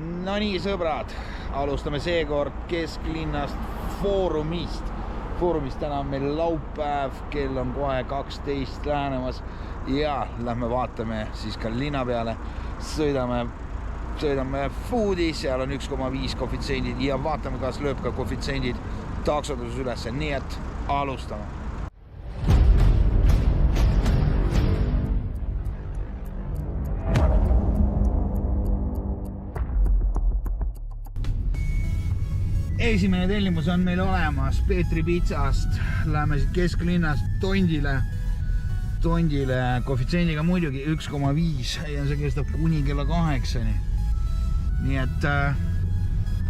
No nii, sõbrad, alustame seekord kesklinnast Foorumist. Foorumist täna on meil laupäev, kell on kohe 12 lähenemas ja lähme vaatame siis ka linna peale. Sõidame Foodi, seal on 1,5 koefitsendid ja vaatame, kas lööb ka koefitsendid taksotuses üles, nii et alustame. Esimene tellimus on meil olemas Peetri Pitsast. Läheme siit kesklinnast Tondile koefitsendiga muidugi 1,5 ja see kestab kuni kella 8. Nii et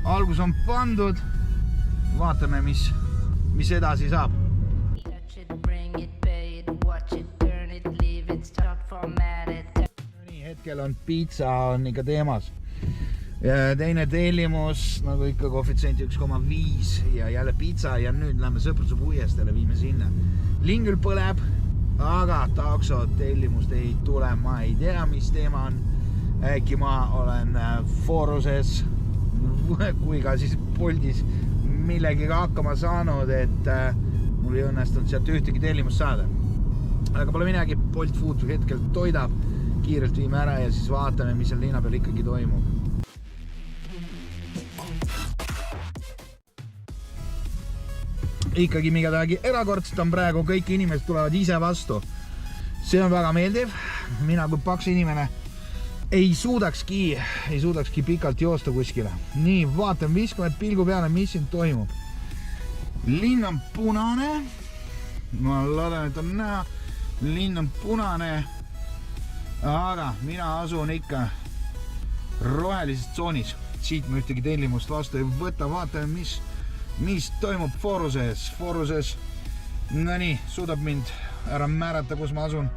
algus on pandud. Vaatame, mis edasi saab. Nii, hetkel on pitsa on ikka teemas. Ja teine tellimus, nagu ikka koefitsient 1,5 ja jälle pitsa ja nüüd lähme Sõpruse puiestele, viime sinna. Linn küll põleb, aga takso tellimust ei tule, ma ei tea, mis teema on. Äkki ma olen Fooruses kui ka siis Boltis millegiga hakkama saanud, et mul ei õnnestunud sealt ühtegi tellimust saada. Aga pole midagi, Bolt Food hetkel toidab, kiirelt viime ära ja siis vaatame, mis seal linna peal ikkagi toimub. Ikkagi midagi erakordset on praegu, kõik inimesed tulevad ise vastu. See on väga meeldiv. Mina kui paks inimene ei suudakski pikalt joosta kuskile. Nii, vaatame, viskame pilgu peale, mis siin toimub. Linn on punane. Ma loodan, et on näha. Linn on punane. Aga mina asun ikka rohelises tsoonis. Siit ma ühtegi tellimust vastu ei võta. Vaatame, mis toimub Fooruses. No nii, suudab mind ära määrata, kus ma asun.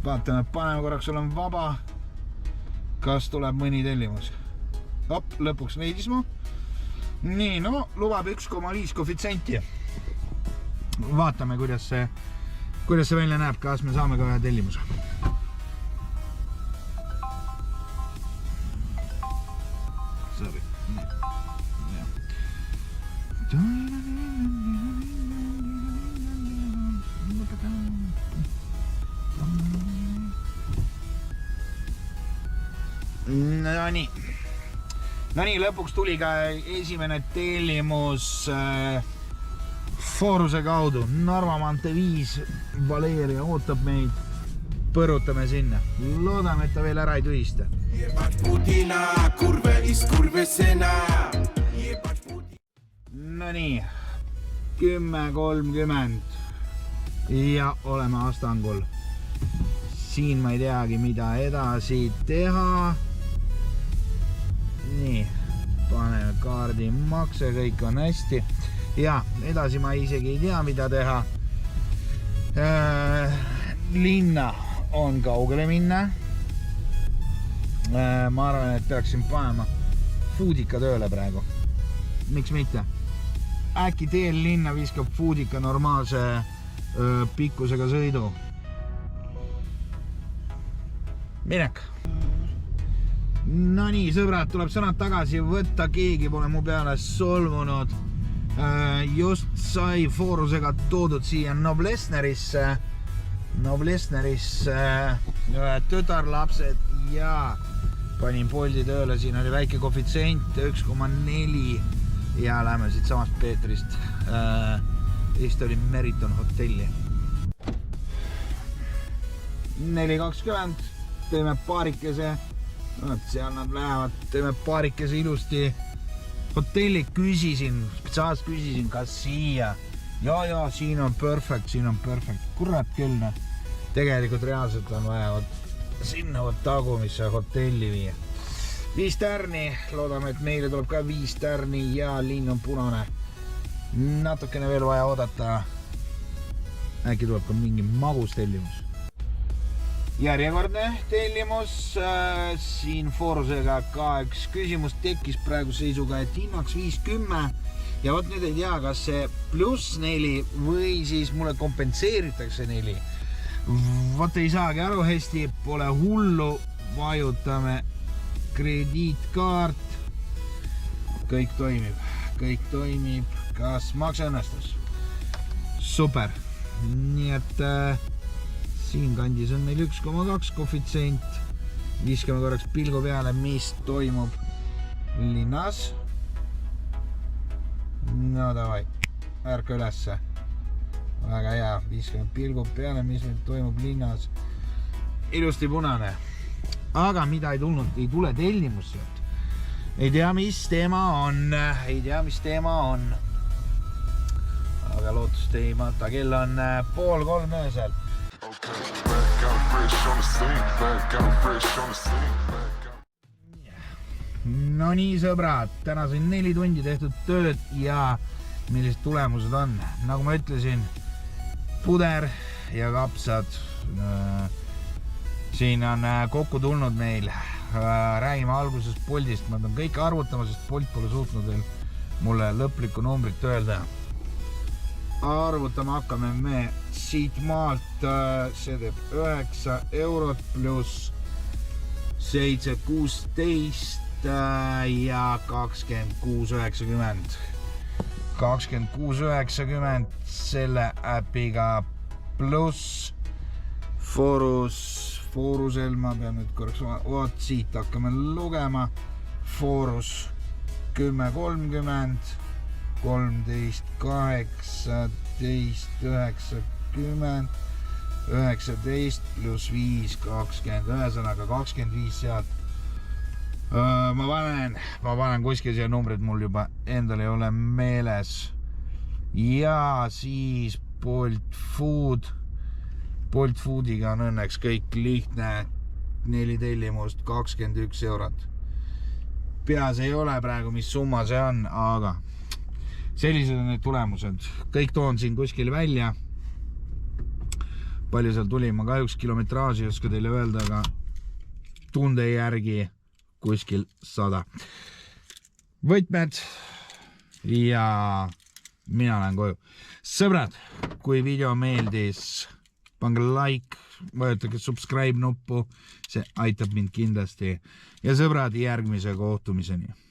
Vaatame, paneme korraks, olen vaba. Kas tuleb mõni tellimus? Lõpuks leidis mu. Nii, no, lubab 1,5 koefitsenti. Vaatame, kuidas see välja näeb, kas me saame ka ühe tellimuse. Sorry. No nii, lõpuks tuli ka esimene tellimus Fooruse kaudu. Narva Mante 5 Valeria ootab meid. Põrutame sinna. Loodame, et ta veel ära ei tühista. No nii, 10:30 ja oleme Astangul. Siin ma ei teagi, mida edasi teha. Nii, paneme kaardi makse, kõik on hästi. Ja edasi ma isegi ei tea, mida teha. Linna on kaugele minna. Ma arvan, et peaksin panema Foodika tööle praegu. Miks mitte? Äkki teel linna viskab Foodika normaalse pikkusega sõidu. Minek. No nii, sõbrad, tuleb sõnad tagasi võtta, keegi pole mu peale solvunud. Just sai Foorusega toodud siia Noblessnerisse tütarlapsed ja panin Bolti tööle, siin oli väike koefitsient 1,4 ja lähme siit samast Peetrist. Eesti oli Meriton hotelli. 4:20, teeme paarikese. Seal nad lähevad, teeme paarikese ilusti. Hotelli spetsiaalselt küsisin, kas siia. Ja, siin on perfect. Kurat küll, tegelikult reaalselt on vaja sinna tagumisse hotelli viia. 5 tärni, loodame, et meile tuleb ka 5 tärni ja linn on punane. Natukene veel vaja oodata. Äkki tuleb ka mingi magus tellimus. Järjekordne tellimus, siin Foorusega ka üks küsimus tekkis praegu seisuga, et hinnaks 5,10 ja võt nüüd ei tea, kas see +4 või siis mulle kompenseeritakse 4. Võt ei saagi aru hästi, pole hullu, vajutame krediitkaart. Kõik toimib. Kas makse õnnestus? Super. Nii et siin kandis on meil 1,2 koefitsient. Viskame korraks pilgu peale, mis toimub linnas. No davai, ärka ülesse. Väga hea, viskame pilgu peale, mis nüüd toimub linnas. Ilusti punane. Aga mida ei tule tellimus sealt. Ei tea, mis teema on. Aga lootust ei mata, kell on 2:30 öösel. No nii sõbrad, täna siin 4 tundi tehtud tööd ja millised tulemused on. Nagu ma ütlesin, puder ja kapsad. Siin on kokku tulnud meil. Räägime algusest Boltist. Ma pean kõik arvutama, sest Bolt pole suutnud veel mulle lõplikku numbrit öelda. Arvutama hakkame me siit maalt. See teeb 9 eurot pluss 7,16 ja 26,90. 26,90 selle äpiga pluss Foorusel, ma pean nüüd korraks siit hakkame lugema. Foorus 10,30, 13, 18, 90, 19 pluss 5, 20, ühesõnaga 25 sealt. Ma panen kuskil siia numbrid mul juba endal ei ole meeles. Ja siis Bolt Foodiga on õnneks kõik lihtne. 4 tellimust, 21 eurot. Peas ei ole praegu, mis summa see on, aga sellised on need tulemused. Kõik toon siin kuskil välja. Palju seal tuli, ma kahjuks kilometraaži ei oska teile öelda, aga tunde järgi kuskil 100. Võtmed ja mina lähen koju. Sõbrad, kui video meeldis, pange like, vajutage subscribe nuppu, see aitab mind kindlasti. Ja sõbrad, järgmise kohtumiseni.